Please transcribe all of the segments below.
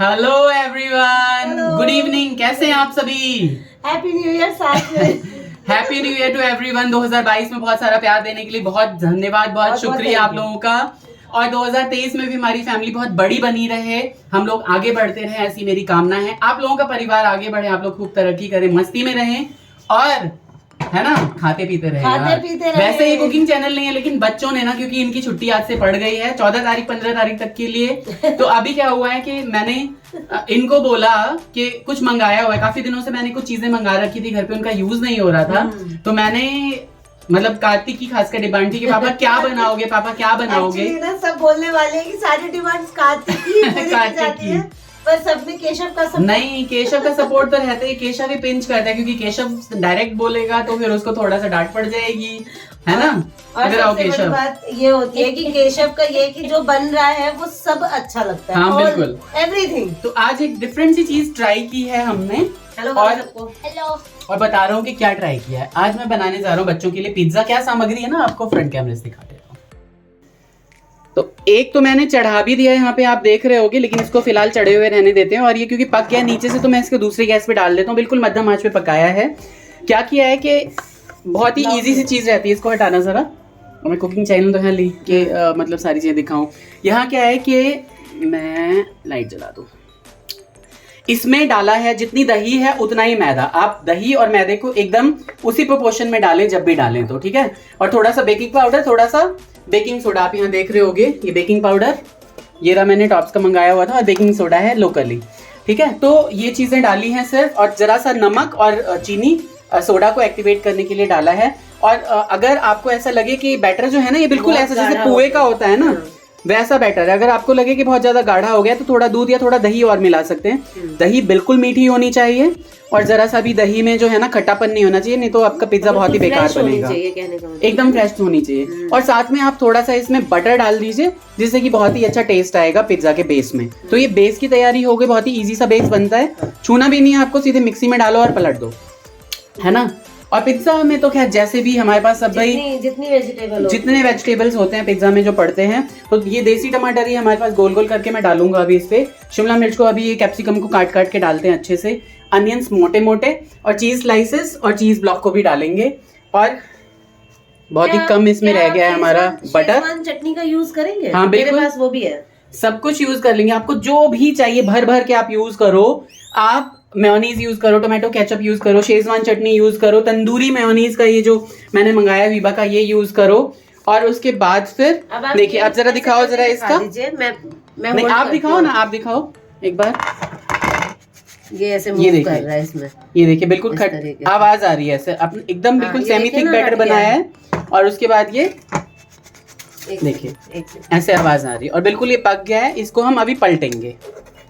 Hello everyone, good evening. कैसे हैं आप सभी? हैप्पी न्यू ईयर साथ में। Happy new year to everyone. 2022 में बहुत सारा प्यार देने के लिए बहुत धन्यवाद, बहुत शुक्रिया आप लोगों का। और 2023 में भी हमारी फैमिली बहुत बड़ी बनी रहे, हम लोग आगे बढ़ते रहे, ऐसी मेरी कामना है। आप लोगों का परिवार आगे बढ़े, आप लोग खूब तरक्की करें, मस्ती में रहें और है ना, खाते पीते रहे। वैसे ये कुकिंग चैनल नहीं है, लेकिन बच्चों ने ना, क्योंकि इनकी छुट्टी आज से पड़ गई है 14 तारीख 15 तारीख तक के लिए, तो अभी क्या हुआ है कि मैंने इनको बोला कि कुछ मंगाया हुआ है। काफी दिनों से मैंने कुछ चीजें मंगा रखी थी घर पे, उनका यूज नहीं हो रहा था, तो मैंने मतलब कार्तिक की खासकर डिमांड थी कि पापा क्या बनाओगे, पापा क्या बनाओगे। ना सब बोलने वाले हैं कि सारी डिमांड्स कार्तिक की पूरी जाती है, पर सब में केशव का सपोर्ट नहीं। केशव का सपोर्ट तो रहता है, केशव भी पिंच करता है, क्योंकि केशव डायरेक्ट बोलेगा तो फिर उसको थोड़ा सा डांट पड़ जाएगी, है ना। और सबसे बड़ी बात ये होती है कि केशव का ये कि जो बन रहा है वो सब अच्छा लगता है। हाँ बिल्कुल, एवरीथिंग। तो आज एक डिफरेंट सी चीज ट्राई की है हमने। हेलो सबको हेलो। और बता रहा हूँ कि क्या ट्राई किया है। आज मैं बनाने जा रहा हूँ बच्चों के लिए पिज्जा। क्या सामग्री है ना, आपको फ्रंट कैमरे से दिखा देता हूँ। तो एक तो मैंने चढ़ा भी दिया है, यहाँ पे आप देख रहे होगे, लेकिन इसको फिलहाल चढ़े हुए रहने देते हैं। और ये क्योंकि पक गया नीचे से, तो मैं इसको दूसरी गैस पे डाल देता हूँ। बिल्कुल मध्यम आंच पे पकाया है। क्या किया है कि बहुत ही इजी सी चीज रहती है, इसको हटाना जरा। और मैं कुकिंग चैनल तो है ली कि मतलब सारी चीजें दिखाऊं। यहाँ क्या है कि मैं लाइट जला दूं। इसमें डाला है जितनी दही है उतना ही मैदा। आप दही और मैदे को एकदम उसी प्रोपोर्शन में डालें जब भी डालें तो, ठीक है। और थोड़ा सा बेकिंग पाउडर, थोड़ा सा बेकिंग सोडा। आप यहाँ देख रहे होगे ये बेकिंग पाउडर, ये रहा मैंने टॉप्स का मंगाया हुआ था, और बेकिंग सोडा है लोकली, ठीक है। तो ये चीजें डाली हैं सिर्फ, और जरा सा नमक और चीनी सोडा को एक्टिवेट करने के लिए डाला है। और अगर आपको ऐसा लगे कि बैटर जो है ना, ये बिल्कुल ऐसा जैसे पोहे का होता है ना, वैसा बैटर है। अगर आपको लगे कि बहुत ज्यादा गाढ़ा हो गया तो थोड़ा दूध या थोड़ा दही और मिला सकते हैं। दही बिल्कुल मीठी होनी चाहिए, और जरा सा भी दही में जो है ना खट्टापन नहीं होना चाहिए, नहीं तो आपका पिज्जा बहुत ही बेकार बनेगा। एकदम फ्रेश होनी चाहिए। और साथ में आप थोड़ा सा इसमें बटर डाल दीजिए, जिससे कि बहुत ही अच्छा टेस्ट आएगा पिज्जा के बेस में। तो ये बेस की तैयारी हो गई, बहुत ही इजी सा बेस बनता है। छूना भी नहीं है आपको, सीधे मिक्सी में डालो और पलट दो, है ना। और पिज्जा में तो खैर जैसे भी हमारे पास सब भाई जितने वेजिटेबल्स होते हैं पिज्जा में जो पड़ते हैं, तो ये देसी टमाटर ही हमारे पास गोल गोल करके मैं डालूंगा अभी इस पे। शिमला मिर्च को अभी ये कैप्सिकम को काट काट के डालते हैं अच्छे से, अनियंस मोटे मोटे, और चीज स्लाइसेस और चीज ब्लॉक को भी डालेंगे। और बहुत ही कम इसमें रह गया है हमारा बटर। चटनी का यूज करेंगे? हाँ बिल्कुल, मेरे पास वो भी है। सब कुछ यूज कर लेंगे, आपको जो भी चाहिए भर भर के आप यूज करो। आप मेयोनीज यूज करो, टोमेटो केचप यूज करो, शेजवान चटनी यूज करो, तंदूरी मेयोनीज का ये जो मैंने मंगाया वीबा का, ये यूज करो। और उसके बाद फिर देखिए, आप जरा दिखाओ जरा इसका। मैं नहीं आप दिखाओ ना, आप दिखाओ एक बार। ये ऐसे मूव कर रहा है इसमें, ये देखिए बिल्कुल आवाज आ रही है ऐसे। आपने एकदम बिल्कुल सेमी थिक बैटर बनाया है, और उसके बाद ये देखिए ऐसे आवाज आ रही है, और बिल्कुल ये पक गया है। इसको हम अभी पलटेंगे।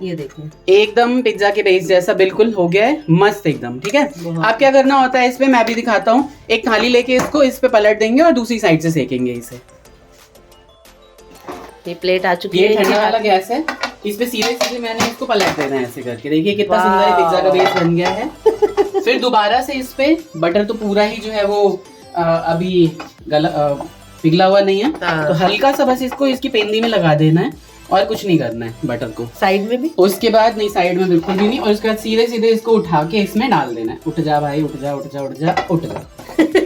ये देखिए एकदम पिज्जा के बेस जैसा बिल्कुल हो गया है, मस्त एकदम, ठीक है। आप क्या करना होता है इसमें, मैं भी दिखाता हूँ। एक थाली लेके इसको इस पे पलट देंगे और दूसरी साइड से सेकेंगे इसे। ये प्लेट आ चुकी है, ये ठंडा वाला गैस है, इस पे सीधे सीधे मैंने इसको पलट देना है ऐसे करके। देखिए कितना सुंदर पिज्जा का बेस बन गया है। फिर दोबारा से इस पे बटर तो पूरा ही जो है वो अभी पिघला हुआ नहीं है, तो हल्का सा बस इसको इसकी पेंदी में लगा देना है, और कुछ नहीं करना है बटर को। साइड में भी? उसके बाद नहीं, साइड में बिल्कुल भी नहीं। और उसके बाद सीधे सीधे इसको उठा के इसमें डाल देना है। उठ जा भाई, उठ जा उठ जा उठ जा उठ जा,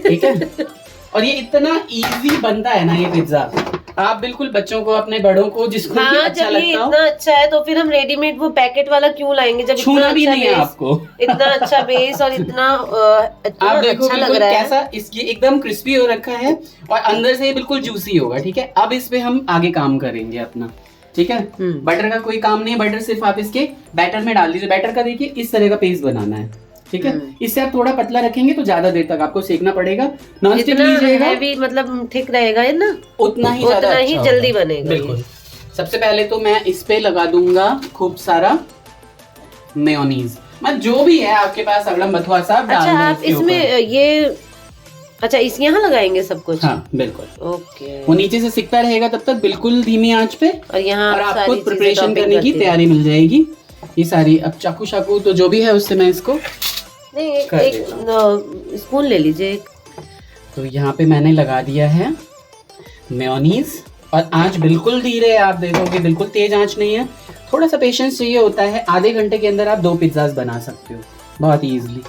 ठीक है। और ये इतना इजी बनता है ना ये पिज्जा, आप बिल्कुल बच्चों को, अपने बड़ों को, जिसको भी अच्छा लगता हो। इतना अच्छा है तो फिर हम रेडीमेड वो पैकेट वाला क्यों लाएंगे, जब छूना भी नहीं है आपको। इतना अच्छा बेस और इतना आप देखो अच्छा लग रहा है कैसा, इसकी एकदम क्रिस्पी हो रखा है, और अंदर से बिल्कुल जूसी होगा, ठीक है। अब इस पे हम आगे काम करेंगे अपना, ठीक है। बटर का कोई काम नहीं है, बटर सिर्फ आप इसके बैटर में डाल दीजिए। बैटर का देखिए इस तरह का पेस्ट बनाना है, ठीक है। इससे आप थोड़ा पतला रखेंगे तो ज्यादा देर तक आपको सेकना पड़ेगा। नॉन स्टिक लीजिएगा, मतलब ठीक रहेगा ना, उतना ही जल्दी बनेगा। बिल्कुल। सबसे पहले तो मैं इस पे लगा दूंगा खूब सारा मेयोनीज, मतलब जो भी है आपके पास, अगड़म बथुआ साहब डाल दो। आप इसमें ये अच्छा इस यहाँ लगाएंगे सब कुछ? हाँ बिल्कुल, ओके। वो नीचे से सिकता रहेगा तब तक बिल्कुल धीमी आंच पे, और यहाँ आपको प्रिपरेशन करने की तैयारी मिल जाएगी। ये सारी अब चाकू शाकू तो जो भी है उससे मैं इसको नहीं, एक स्पून ले लीजिए। तो यहाँ पे मैंने लगा दिया है मेयोनीज, और आंच बिल्कुल धीरे है, आप देखोगे बिल्कुल तेज आंच नहीं है। थोड़ा सा पेशेंस चाहिए होता है। आधे घंटे के अंदर आप 2 पिज्जाज बना सकते हो बहुत इजीली।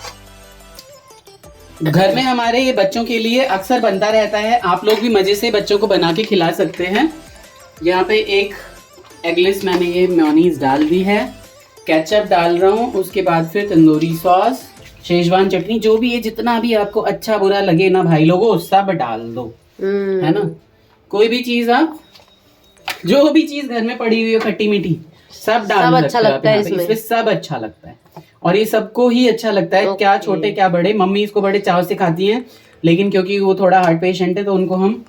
घर में हमारे ये बच्चों के लिए अक्सर बनता रहता है, आप लोग भी मजे से बच्चों को बना के खिला सकते हैं। यहाँ पे एक एगलेस मैंने ये मेयोनीज डाल दी है, केचप डाल रहा हूँ, उसके बाद फिर तंदूरी सॉस, शेजवान चटनी, जो भी है जितना भी आपको अच्छा बुरा लगे ना भाई लोगों सब डाल दो, है ना। कोई भी चीज आप जो भी चीज घर में पड़ी हुई है खट्टी मीठी सब डाल सकते अच्छा लगता है इसमें सब अच्छा लगता है और ये सबको ही अच्छा लगता है। क्या छोटे क्या बड़े, मम्मी इसको बड़े चाव से खाती हैं, लेकिन क्योंकि वो थोड़ा हार्ट पेशेंट है तो उनको हम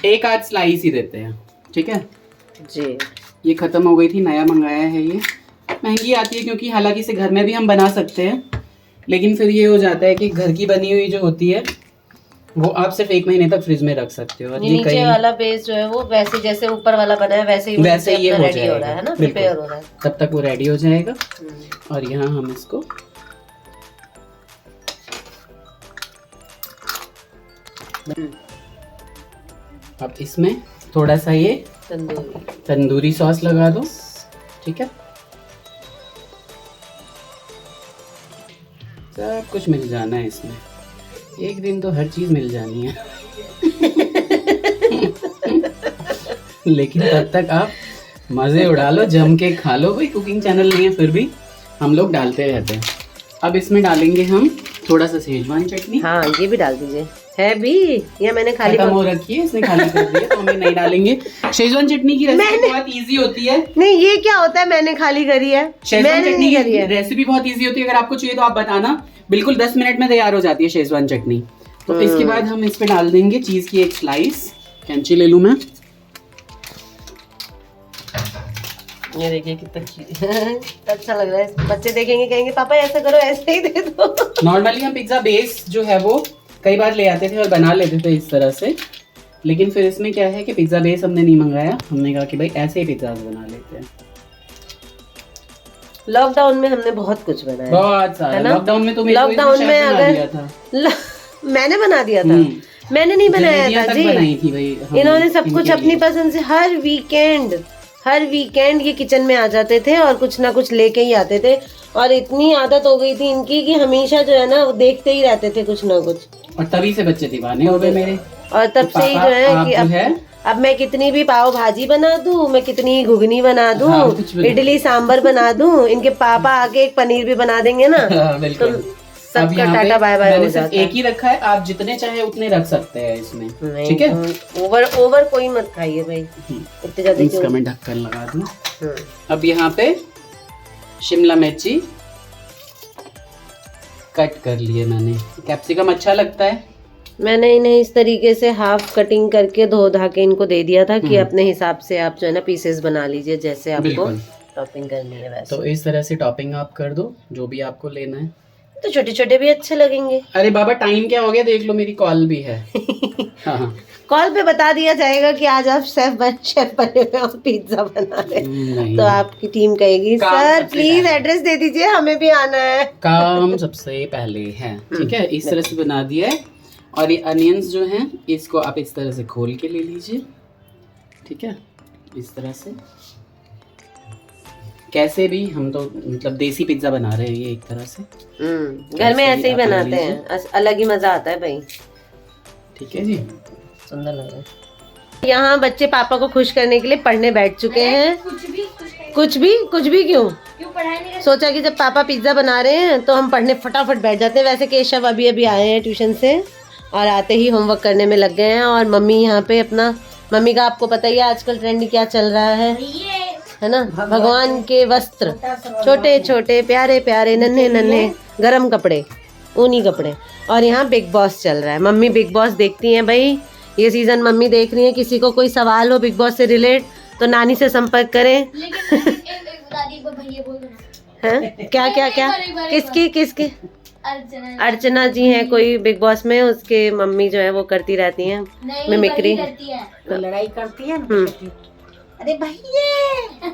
एक आध स्लाइस ही देते हैं। ठीक है जी। ये खत्म हो गई थी, नया मंगाया है। ये महंगी आती है क्योंकि हालांकि इसे घर में भी हम बना सकते हैं, लेकिन फिर ये हो जाता है कि घर की बनी हुई जो होती है वो आप सिर्फ 1 महीने तक फ्रिज में रख सकते हो। और ये नीचे वाला बेस जो है वो वैसे जैसे ऊपर वाला बना है वैसे ही ये हो रेडी हो रहा है ना, प्रिपेयर हो रहा है, तब तक वो रेडी हो जाएगा। और यहाँ हम इसको अब इसमें थोड़ा सा ये तंदूरी सॉस लगा दो। ठीक है सब कुछ मिल जाना है इसमें, एक दिन तो हर चीज मिल जानी है लेकिन तब तक आप मजे उड़ा लो, जम के खा लो। भाई कुकिंग चैनल नहीं है फिर भी हम लोग डालते रहते हैं। अब इसमें डालेंगे हम थोड़ा सा शेजवान चटनी। हाँ ये भी डाल दीजिए, है भी ये मैंने खाली खत्म हो रखी है, इसने खाली कर दिया तो हमें नहीं डालेंगे। शेजवान चटनी की रेसिपी बहुत इजी होती है। नहीं ये क्या होता है, मैंने खाली करी है। शेजवान चटनी की रेसिपी बहुत इजी होती है, अगर आपको चाहिए तो आप बताना, बिल्कुल 10 मिनट में तैयार हो जाती है शेजवान चटनी। तो इसके बाद हम इस पे डाल देंगे चीज की एक स्लाइस। कैंची ले लूं मैं, ये देखिए कितना अच्छा लग रहा है। बच्चे देखेंगे कहेंगे पापा ऐसा करो, ऐसे ही दे दो। नॉर्मली हम पिज्जा बेस जो है वो कई बार ले आते थे और बना लेते थे इस तरह से, लेकिन फिर इसमें क्या है कि पिज्जा बेस हमने नहीं मंगाया, हमने कहा कि भाई ऐसे ही पिज्जा बना लेते हैं। लॉकडाउन में हमने बहुत कुछ बनाया, बहुत सारा। लॉकडाउन में तो लॉकडाउन में अगर मैंने बना दिया था, मैंने नहीं बनाया था जी, बनाई थी भाई। इन्होंने सब कुछ अपनी पसंद से हर वीकेंड ये किचन में आ जाते थे और कुछ ना कुछ लेके ही आते थे। और इतनी आदत हो गई थी इनकी कि हमेशा जो है ना वो देखते ही रहते थे कुछ ना कुछ, और तभी से बच्चे दीवाने हो गए मेरे। और तब से ही जो है कि अब मैं कितनी भी पाव भाजी बना दूं, मैं कितनी घुगनी बना दूं, इडली सांबर बना दूं, इनके पापा आके एक पनीर भी बना देंगे ना तो सबका टाटा बाय बाय हो जाता है। एक ही रखा है, आप जितने चाहे उतने रख सकते हैं इसमें। ठीक है ओवर कोई मत खाइए भाई, इतने ज्यादा। इसका मैं ढक्कन लगा दूं। अब यहाँ पे शिमला मिर्ची कट कर लिए मैंने, कैप्सिकम अच्छा लगता है, मैंने इन्हें इस तरीके से हाफ कटिंग करके धो धा के इनको दे दिया था कि अपने हिसाब से आप जो है ना पीसेस बना लीजिए जैसे आपको टॉपिंग करनी है वैसे। तो इस तरह से टॉपिंग आप कर दो जो भी आपको लेना है, तो छोटे छोटे भी अच्छे लगेंगे। अरे बाबा टाइम क्या हो गया देख लो, मेरी कॉल भी है। हाँ। कॉल पे बता दिया जाएगा कि आज आप शेफ बने हुए और पिज्जा बना रहे, तो आपकी टीम कहेगी सर प्लीज एड्रेस दे दीजिए, हमें भी आना है। काम सबसे पहले है। ठीक है इस तरह से बना दिया है। और ये अनियंस जो हैं इसको आप इस तरह से खोल के ले लीजिए। ठीक है इस तरह से, कैसे भी हम तो मतलब देसी पिज्जा बना रहे हैं ये एक तरह से। घर में ऐसे ही बनाते हैं, अलग ही मजा आता है भाई। ठीक है जी, सुंदर लग रहा है। यहाँ बच्चे पापा को खुश करने के लिए पढ़ने बैठ चुके हैं। कुछ भी क्यों पढ़ाई नहीं? सोचा कि जब पापा पिज्जा बना रहे हैं तो हम पढ़ने फटाफट बैठ जाते हैं। वैसे केशव अभी आए हैं ट्यूशन से और आते ही होमवर्क करने में लग गए हैं। और मम्मी यहाँ पे अपना, मम्मी का आपको पता ही है आजकल ट्रेंड क्या चल रहा है ना, भगवान के वस्त्र, छोटे छोटे प्यारे प्यारे नन्हे नन्हे गरम कपड़े, ऊनी कपड़े। और यहाँ बिग बॉस चल रहा है, मम्मी बिग बॉस देखती हैं भाई, ये सीजन मम्मी देख रही है। किसी को कोई सवाल हो बिग बॉस से रिलेट तो नानी से संपर्क करें। क्या क्या क्या किसकी अर्चना जी हैं कोई बिग बॉस में, उसके मम्मी जो है वो करती रहती हैं मिमिक्री, तो लड़ाई करती है। अरे भैया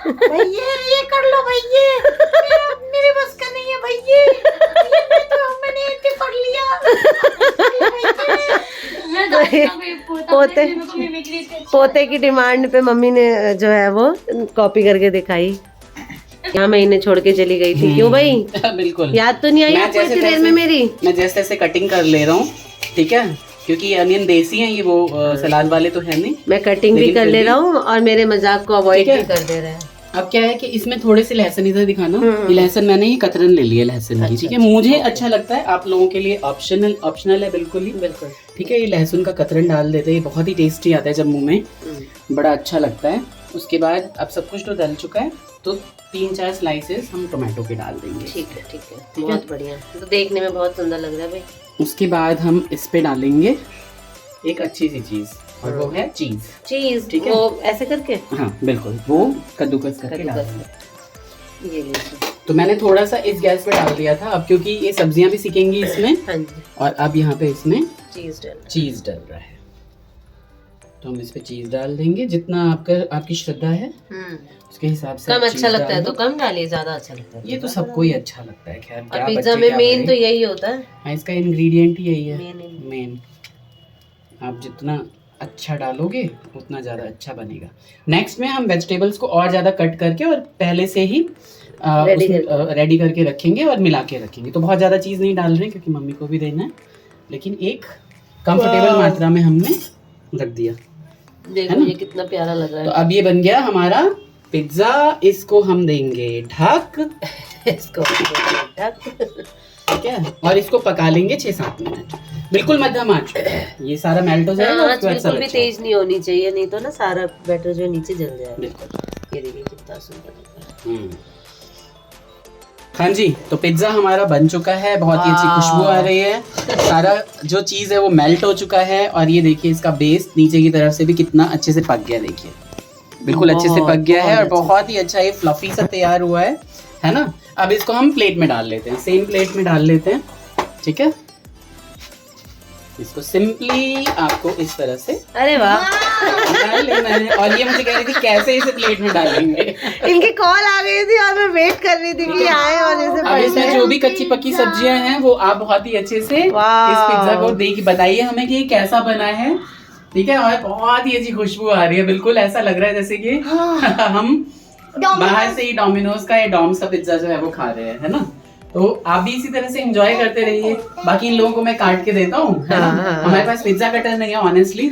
भैया ये कर लो भैया, मेरे बस का नहीं है भैया, मैंने पढ़ लिया। वो पोते की डिमांड पे मम्मी ने जो है वो कॉपी करके दिखाई। यहाँ मैं इन्हें छोड़ के चली गई थी, क्यों भाई? बिल्कुल याद तो नहीं आई मैं आपको जैसे इतनी देर में मेरी? मैं जैसे तैसे कटिंग कर ले रहा हूँ, ठीक है, क्योंकि ये अनियन देसी हैं, ये वो सलाद वाले तो है नहीं। मैं कटिंग भी लेकिन कर फिर ले भी- रहा हूँ और मेरे मजाक को अवॉइड ठीक है। भी कर दे रहे हैं। अब क्या है कि इसमें थोड़े से लहसुन इधर दिखाना, ये लहसुन मैंने ये कतरन ले लिया लहसुन की, ठीक है। मुझे अच्छा लगता है, आप लोगों के लिए ऑप्शनल है बिल्कुल ही, बिल्कुल ठीक है। ये लहसुन का कतरन डाल देते हैं, ये बहुत ही टेस्टी आता है जब मुंह में, बड़ा अच्छा लगता है। उसके बाद अब सब कुछ तो डल चुका है, तो 3-4 स्लाइसेस हम टोमेटो के डाल देंगे। ठीक है बहुत बढ़िया, तो देखने में बहुत सुंदर लग रहा है भाई। उसके बाद हम इस पे डालेंगे एक अच्छी सी चीज, और वो है चीज, ठीक है। वो ऐसे करके हाँ बिल्कुल, वो कद्दूकस करके डाल देंगे। ये लीजिए। तो मैंने थोड़ा सा इस गैस पे डाल दिया था, अब क्योंकि ये सब्जियां भी सीखेंगी इसमें, हाँ जी, और अब यहाँ पे इसमें चीज डल रहा है, तो हम इस पे चीज डाल देंगे जितना आपकी श्रद्धा है उसके हिसाब से। कम आप अच्छा चीज़ लगता है डाल तो दो। कम डालिए, ज्यादा अच्छा लगता है ये तो सबको ही अच्छा लगता है, खैर क्या पिज्जा बच्चे में क्या मेन तो करें। यही होता है। हाँ, इसका इंग्रेडिएंट ही यही है Main मेन। आप जितना अच्छा डालोगे उतना ज़्यादा अच्छा बनेगा। नेक्स्ट में हम वेजिटेबल्स को और ज़्यादा कट करके और पहले से ही रेडी करके रखेंगे और मिला के रखेंगे। तो बहुत ज़्यादा चीज़ नहीं डाल रहे हैं क्योंकि मम्मी को भी देना है, लेकिन एक कंफर्टेबल मात्रा में हमने रख दिया। देखो ये कितना प्यारा लग रहा तो अब ये बन गया हमारा पिज्ज़ा, इसको हम देंगे ढक, है इसको ढक। ठीक है, और इसको पका लेंगे 6-7 मिनट, बिल्कुल मध्यम आंच पे। ये सारा मेल्ट हो जाएगा, आँच उसके बाद सब बिल्कुल भी अच्छा तेज नहीं होनी चाहिए, नहीं तो ना सारा बैटर जो नीचे जल जाएगा। बिल्कुल। ये देखिए कितना सुंदर लग रहा है। हाँ जी, तो पिज्ज़ा हमारा बन चुका है, बहुत ही अच्छी खुशबू आ रही है, सारा जो चीज़ है वो मेल्ट हो चुका है, और ये देखिए इसका बेस नीचे की तरफ से भी कितना अच्छे से पक गया, देखिए बिल्कुल अच्छे से पक गया है और बहुत ही अच्छा ये फ्लफी सा तैयार हुआ है ना। अब इसको हम प्लेट में डाल लेते हैं, सेम प्लेट में डाल लेते हैं, ठीक है। इसको सिंपली आपको इस तरह से अरे वाह, डाल लेना है, और ये मुझे कह रही थी कैसे इसे प्लेट में डालेंगे। इनकी कॉल आ गई थी और मैं वेट कर रही थी कि आए और इसे अब इसमें जो भी कच्ची पक्की सब्जियां हैं वो आप बहुत ही अच्छे से इस पिज्जा को देख बताइए हमें कि ये कैसा बना है, ठीक है। और बहुत ही अच्छी खुशबू आ रही है, बिल्कुल ऐसा लग रहा है जैसे कि हम बाहर से ही डोमिनोज का या डॉम्स का पिज्जा जो है वो खा रहे हैं, है ना। तो आप भी इसी तरह से एंजॉय करते रहिए। बाकी इन लोगों को मैं काट के देता हूँ, है ना। हमारे पास पिज्जा कटर नहीं है ऑनेस्टली,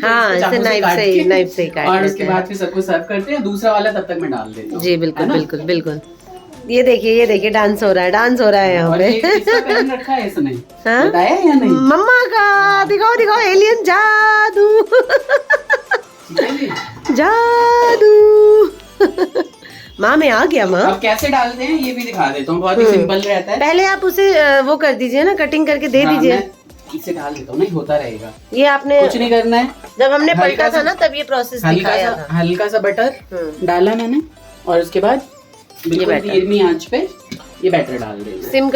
नाइफ से काट और उसके बाद फिर सबको सर्व करते हैं। दूसरा वाला तब तक मैं डाल देता हूँ। जी बिल्कुल बिल्कुल बिल्कुल। ये देखिए डांस हो रहा है यहाँ और पे। ये किसका पहन रखा है इसने, हाँ? बताया या नहीं? मम्मा का, दिखाओ एलियन जादू। ठीक है जी। जादू। माँ में आ गया माँ। अब कैसे डालते हैं ये भी दिखा देता हूँ, बहुत ही सिंपल रहता है। पहले आप उसे वो कर दीजिए ना, कटिंग करके दे हाँ, दीजिए। मैं इसे डाल देता हूँ, नहीं होता रहेगा, ये आपने कुछ नहीं करना है। जब हमने हल्का पलटा था सा- ना तब ये प्रोसेस दिखाया था। हल्का सा बटर डाला मैंने, और उसके बाद बिल्कुल बैटर। धीमी आंच पे ये बैटर डाल देंगे। सिम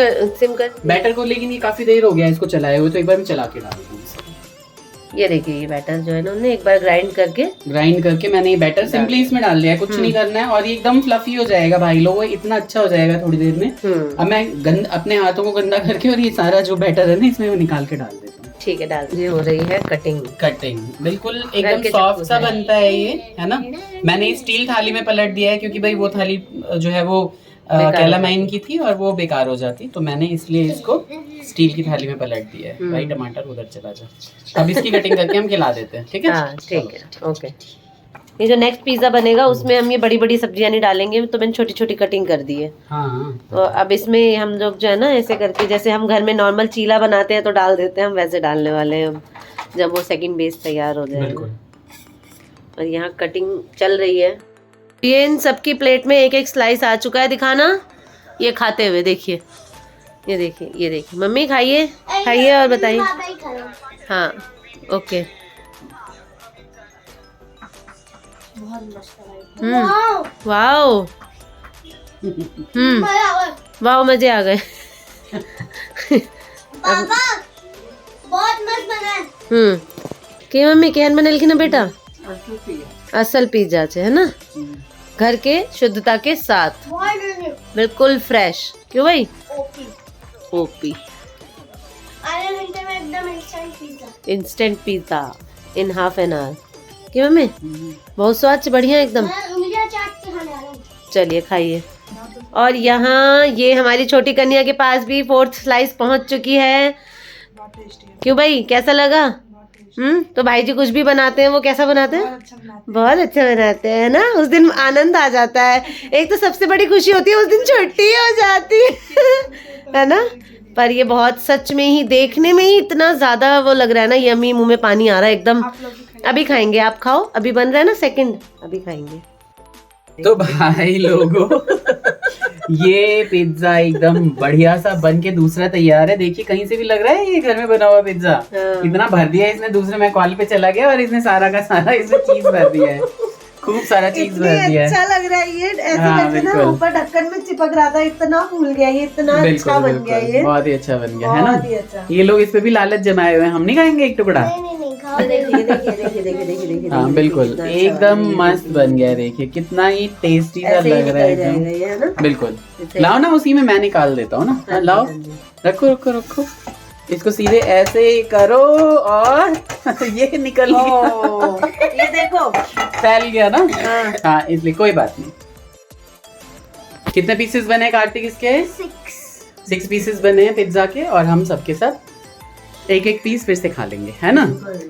कर बैटर को, लेकिन ये काफी देर हो गया इसको चलाए हुए, तो एक बार मैं चला के डाल दूँ। ये देखिए ये बैटर जो है ना उन्होंने एक बार ग्राइंड करके मैंने ये बैटर सिंपली इसमें डाल दिया है, कुछ नहीं करना है, और ये एकदम फ्लफी हो जाएगा भाई लोग, इतना अच्छा हो जाएगा थोड़ी देर में। अब मैं अपने हाथों को गंदा करके और ये सारा जो बैटर है ना इसमें वो निकाल के डाल देता हूँ। ठीक है, डाल ये हो रही है कटिंग। बिल्कुल एकदम सॉफ्ट सा बनता है ये, है ना। मैंने स्टील थाली में पलट दिया है क्योंकि भाई वो थाली जो है वो कैलामाइन की थी और वो बेकार हो जाती, तो मैंने इसलिए इसको स्टील की थाली में पलट दिया है। भाई टमाटर उधर चला जा। अब इसकी कटिंग करके हम खिला देते हैं, ठीक है। हाँ ठीक है, ओके। ये जो नेक्स्ट पिज्जा बनेगा उसमें हम ये बड़ी बड़ी सब्जियां नहीं डालेंगे, तो मैंने छोटी छोटी कटिंग कर दी है। हाँ, तो अब इसमें हम लोग जो है ना ऐसे करके, जैसे हम घर में नॉर्मल चीला बनाते हैं तो डाल देते हैं, हम वैसे डालने वाले हैं अब, जब वो सेकंड बेस तैयार हो जाएगा। और यहाँ कटिंग चल रही है। ये इन सबकी प्लेट में एक एक स्लाइस आ चुका है, दिखाना ये खाते हुए। देखिए ये देखिए मम्मी खाइए और बताइए। हाँ ओके। वाओ वाओ मजे आ गए। बहुत मस्त बना है। के मम्मी केहन बनेल की ना बेटा, असल पिज्जा है ना, घर के शुद्धता के साथ, बिल्कुल फ्रेश। क्यों भाई? ओपी आधे घंटे में एकदम instant pizza in half an hour. क्यों मम्मी? बहुत स्वाद से बढ़िया एकदम। चलिए खाइए। और यहाँ ये हमारी छोटी कन्या के पास भी 4th स्लाइस पहुंच चुकी है। क्यों भाई, कैसा लगा? तो भाई जी कुछ भी बनाते हैं, वो कैसा बनाते हैं? बहुत अच्छा बनाते हैं ना। उस दिन आनंद आ जाता है। एक तो सबसे बड़ी खुशी होती है उस दिन छुट्टी हो जाती है ना। पर ये बहुत सच में ही देखने में ही इतना ज्यादा वो लग रहा है ना, यम्मी, मुंह में पानी आ रहा है एकदम। अभी खाएंगे, आप खाओ, अभी बन रहा है ना सेकंड, अभी खाएंगे। तो भाई लोगों ये पिज्जा एकदम बढ़िया सा बन के दूसरा तैयार है। देखिए कहीं से भी लग रहा है ये घर में बना हुआ पिज्जा। इतना भर दिया है इसने, दूसरे मैं कॉल पे चला गया और इसने सारा का सारा इसमें चीज भर दिया है, खूब सारा चीज भर दिया है। अच्छा लग रहा है ये, ऐसे करके ना ऊपर ढक्कन में चिपक रहा था, इतना फूल गया ये, इतना अच्छा बन गया ये, बहुत ही अच्छा बन गया है ना। बहुत ही अच्छा। ये लोग इस पे भी लालच जमाए हुए हैं, हम नहीं खाएंगे एक टुकड़ा। देखिए हाँ बिल्कुल, एकदम मस्त बन गया। देखिए कितना ही टेस्टी सा लग रहा है। बिल्कुल, लाओ ना, उसी में मैं निकाल देता हूँ ना। लाओ, रखो रखो रखो, इसको सीधे ऐसे करो और ये निकल गया। ये देखो फैल गया ना। हाँ इसलिए कोई बात नहीं। कितने पीसेस बने कार्तिक इसके? 6 पीसेस बने हैं पिज्जा के, और हम सबके साथ एक एक पीस फिर से खा लेंगे, है ना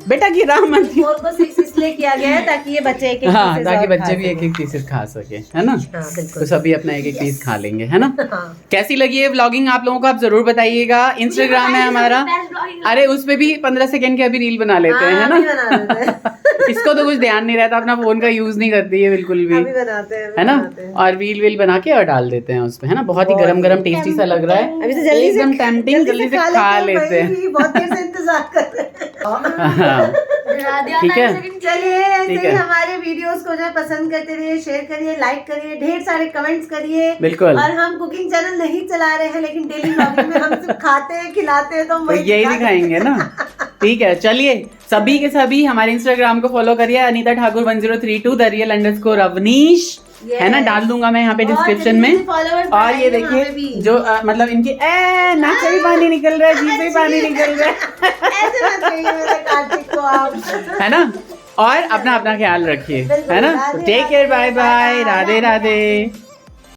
बेटा? गिरा मत। 4 को 6 इसलिए किया गया है ताकि ये बच्चे एक एक हाँ, ताकि बच्चे भी एक एक पीसेस खा सके, है ना। तो सभी अपना एक एक पीस खा लेंगे, है ना। कैसी लगी है व्लॉगिंग आप लोगों को, आप जरूर बताइएगा। इंस्टाग्राम है हमारा, अरे उस पे भी 15 सेकंड की अभी रील बना लेते हैं, है ना। इसको तो कुछ ध्यान नहीं रहता, अपना फोन का यूज नहीं करती है बिल्कुल भी, है ना। और रील वील बना के और डाल देते हैं उसपे, है ना। बहुत ही गरम गरम टेस्टी सा लग रहा है, अभी से जल्दी एकदम टेम्पटिंग, जल्दी से खा लेते हैं। बहुत देर से इंतजार कर रहे ठीक है, चलिए ऐसे ही हमारे वीडियोस को जो है पसंद करते रहिए, शेयर करिए, लाइक करिए, ढेर सारे कमेंट्स करिए। बिल्कुल। और हम कुकिंग चैनल नहीं चला रहे हैं, लेकिन डेली व्लॉगिंग में हम सिर्फ खाते हैं, खिलाते हैं, तो यही दिखाएंगे ना। ठीक है, चलिए सभी के सभी हमारे इंस्टाग्राम को फॉलो करिए, अनीता ठाकुर 1032 _अवनीश, है ना। डाल दूंगा मैं यहाँ पे डिस्क्रिप्शन में। और ये देखिए जो मतलब इनके नाक से भी पानी निकल रहा है, जीभ से भी पानी निकल रहा है, ऐसे मत कहिए मेरे कार्तिक को आप, है ना। और अपना ख्याल रखिए, है ना। Take care, bye bye, Radhe Radhe.